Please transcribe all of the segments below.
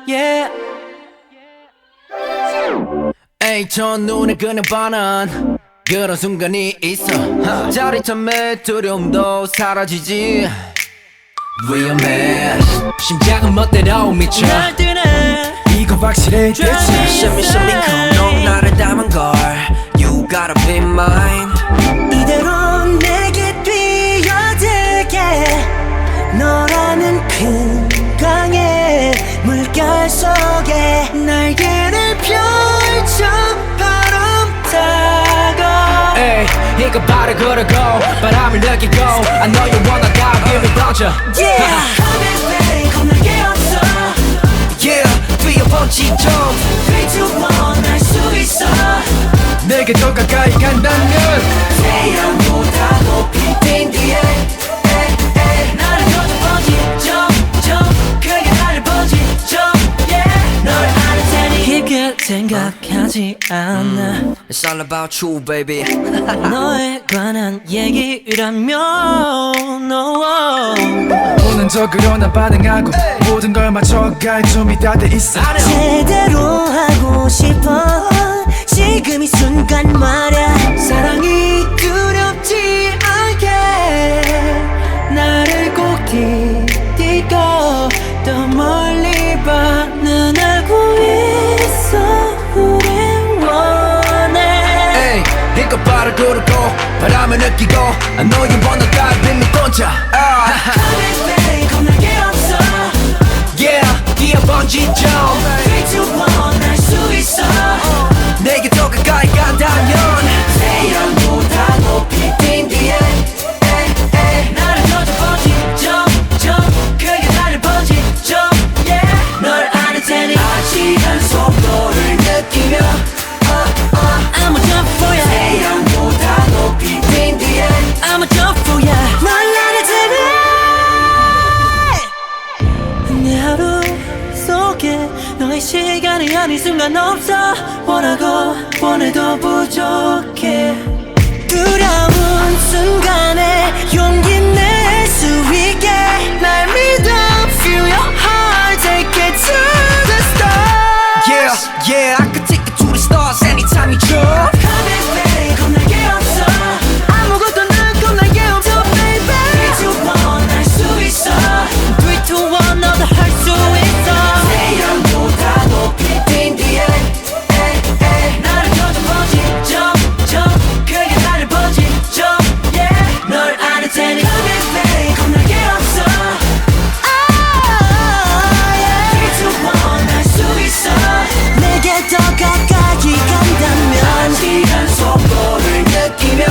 Yeah. 에이 저 눈에 그냥 반한 그런 순간이 있어 짜릿함에 두려움도 사라지지 위험해 심장은 멋대로 미쳐 이거 확실해 대체 Shimmy shimmy come on 나를 닮은 걸 You gotta be mine 이대로 내게 뛰어들게 너라는 큰 강의 물결 속에 날개를 펼쳐 바람 타고 에이 이거 바로 그러고 바람을 느끼고 I know you wanna die give me 던져 Yeah Come and play 겁날게 없어 Yeah 뛰어 번지 jump 3, 2, 1 날 수 있어 내게 더 가까이 간다면 태양보다 높이 뛴 뒤에 나를 걷어 번지 jump jump 크게 나를 번지 jump yeah 널 아는 테니 깊게 생각하지 않아 It's all about you baby 너에 관한 얘기라면 no. 본능적으로 난 반응하고 모든 걸 맞춰갈 준비 다 돼 있어 제대로 하고 싶어 지금 이 순간 말야 사랑이 두렵지 않게 나를 꼭 디디고 더 멀리 봐 난 알고 있어 우린 원해 에이 이거 바로 그러고 바람을 느끼고 I know you wanna die give me 던져 Come and play 겁날게 없어 Yeah 뛰어 번지 jump 3, 2, 1 날 수 있어 내게 더 가까이 간다면 태양보다 높이 뛴 뒤에 나를 걷어 번지 jump jump 크게 나를 번지 jump yeah 널 아는 테니 아찔한 속도를 느끼며 I'm a jump for ya 태양보다 높이 뛴 뒤에 I'm a jump for ya 널 아는 테니 내 하루 속에 너의 시간이 아닌 순간 없어 원하고 원해도 부족해 두려운 순간에 용기 낼 수 있게 날 믿어 Feel your heart Take it to the stars Yeah yeah I could take it to the stars anytime you jump Come and play 겁날게 없어 아무것도 난 겁날게 없어 baby 3, 2, 1 날 수 있어 3, 2, 1 너도 할 수 있어 태양보다 높이 뛴 뒤에 나를 걷어 번지 jump jump 크게 나를 번지 jump yeah 널 아는 테니 Come and play 겁날게 없어 yeah 3, 2, 1 날 수 있어 내게 더 가까이 간다면 아찔한 속도를 느끼며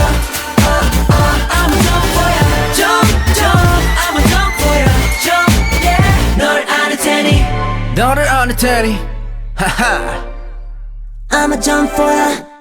I'm a jump for ya jump jump I'm a jump for ya jump yeah 널 아는 테니 너를 아는 테니 하하 I'm a jump for ya